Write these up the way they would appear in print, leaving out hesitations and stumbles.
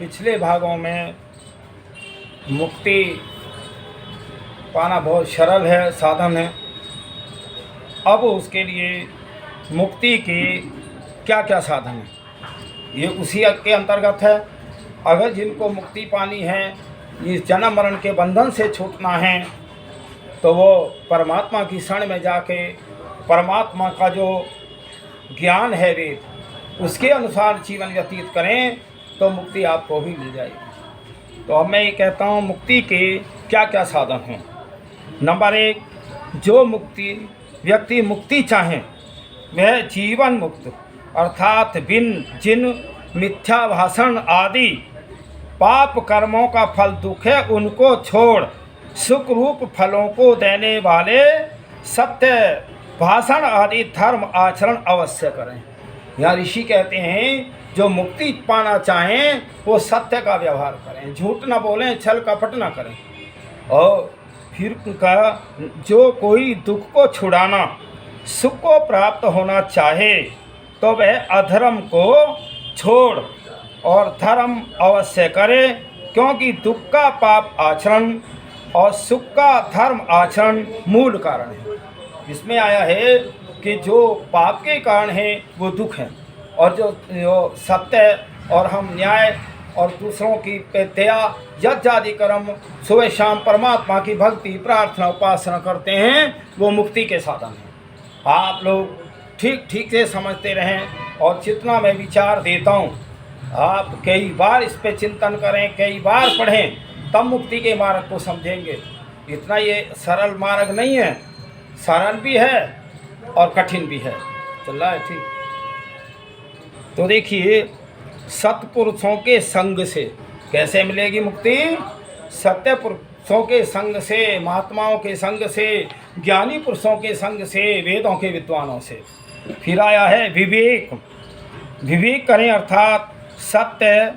पिछले भागों में मुक्ति पाना बहुत सरल है, साधन है। अब उसके लिए मुक्ति के क्या क्या साधन हैं, ये उसी के अंतर्गत है। अगर जिनको मुक्ति पानी है, इस जन्म मरण के बंधन से छूटना है, तो वो परमात्मा की शरण में जाके परमात्मा का जो ज्ञान है वेद, उसके अनुसार जीवन व्यतीत करें तो मुक्ति आपको भी मिल जाएगी। तो अब मैं ये कहता हूँ मुक्ति के क्या क्या साधन हैं। नंबर 1, जो व्यक्ति मुक्ति चाहें वह जीवन मुक्त अर्थात जिन मिथ्या भाषण आदि पाप कर्मों का फल दुख है उनको छोड़ सुख रूप फलों को देने वाले सत्य भाषण आदि धर्म आचरण अवश्य करें। यहाँ ऋषि कहते हैं जो मुक्ति पाना चाहें वो सत्य का व्यवहार करें, झूठ न बोलें, छल कपट न करें। और फिर का जो कोई दुख को छुड़ाना सुख को प्राप्त होना चाहे तो वह अधर्म को छोड़ और धर्म अवश्य करे, क्योंकि दुख का पाप आचरण और सुख का धर्म आचरण मूल कारण है। इसमें आया है कि जो पाप के कारण है वो दुख है, और जो सत्य और हम न्याय और दूसरों की दया यज्ञ आदि कर्म सुबह शाम परमात्मा की भक्ति प्रार्थना उपासना करते हैं, वो मुक्ति के साधन हैं। आप लोग ठीक से समझते रहें, और जितना मैं विचार देता हूँ आप कई बार इस पे चिंतन करें, कई बार पढ़ें, तब मुक्ति के मार्ग को समझेंगे। इतना ये सरल मार्ग नहीं है, सरल भी है और कठिन भी है। चल रहा है ठीक। तो देखिए, सत्पुरुषों के संग से कैसे मिलेगी मुक्ति? सत्य पुरुषों के संग से, महात्माओं के संग से, ज्ञानी पुरुषों के संग से, वेदों के विद्वानों से। फिर आया है विवेक करें अर्थात सत्य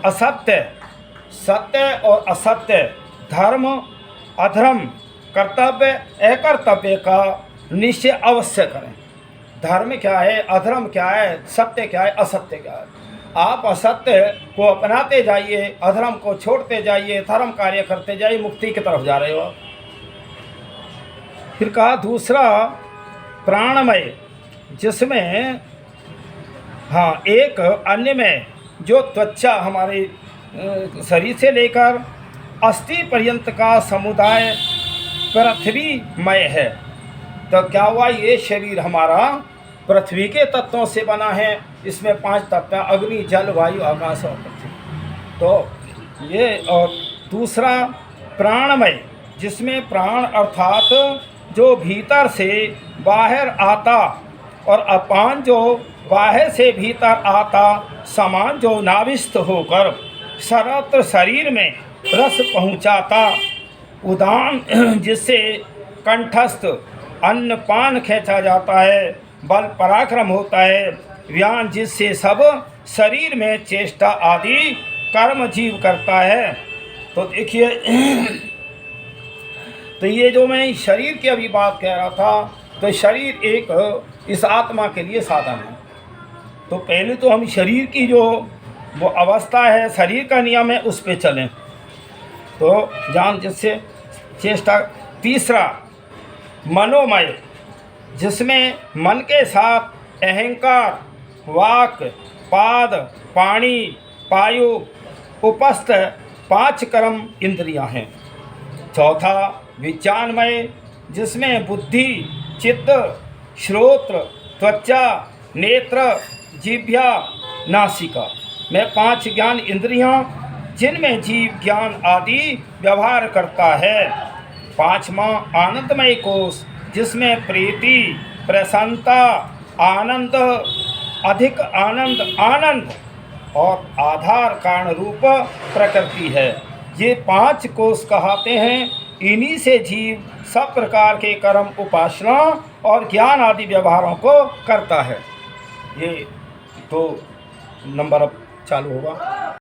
असत्य, सत्य और असत्य, धर्म अधर्म, कर्तव्य अकर्तव्य का निश्चय अवश्य करें। धर्म क्या है, अधर्म क्या है, सत्य क्या है, असत्य क्या है। आप असत्य को अपनाते जाइए, अधर्म को छोड़ते जाइए, धर्म कार्य करते जाइए, मुक्ति की तरफ जा रहे हो। फिर कहा दूसरा प्राणमय, जिसमें एक अन्य में जो त्वचा हमारे शरीर से लेकर अस्थि पर्यंत का समुदाय पृथ्वीमय है। तो क्या हुआ, ये शरीर हमारा पृथ्वी के तत्वों से बना है। इसमें 5 तत्व, अग्नि जल वायु आकाश और पृथ्वी। तो ये, और दूसरा प्राणमय, जिसमें प्राण अर्थात जो भीतर से बाहर आता, और अपान जो बाहर से भीतर आता, समान जो नाभिस्थ होकर सर्वत्र शरीर में रस पहुँचाता, उदान जिससे कंठस्थ अन्न पान खींचा जाता है, बल पराक्रम होता है, व्यान जिससे सब शरीर में चेष्टा आदि कर्म जीव करता है। तो देखिए तो ये जो मैं शरीर की अभी बात कह रहा था, तो शरीर एक इस आत्मा के लिए साधन है। तो पहले तो हम शरीर की जो वो अवस्था है, शरीर का नियम है, उस पे चलें। तो जान जिससे चेष्टा। तीसरा मनोमय, जिसमें मन के साथ अहंकार, वाक, पाद, पाणी, पायु, उपस्थ 5 कर्म इंद्रियां हैं। चौथा विज्ञानमय, जिसमें बुद्धि, चित्त, श्रोत्र, त्वचा, नेत्र, जिह्वा, नासिका में 5 ज्ञान इंद्रियां, जिनमें जीव ज्ञान आदि व्यवहार करता है। 5वां आनंदमय कोश, जिसमें प्रीति, प्रसन्नता, आनंद, अधिक आनंद और आधार कारण रूप प्रकृति है। ये 5 कोश कहते हैं। इन्हीं से जीव सब प्रकार के कर्म, उपासना और ज्ञान आदि व्यवहारों को करता है। ये 2 नंबर अब चालू होगा।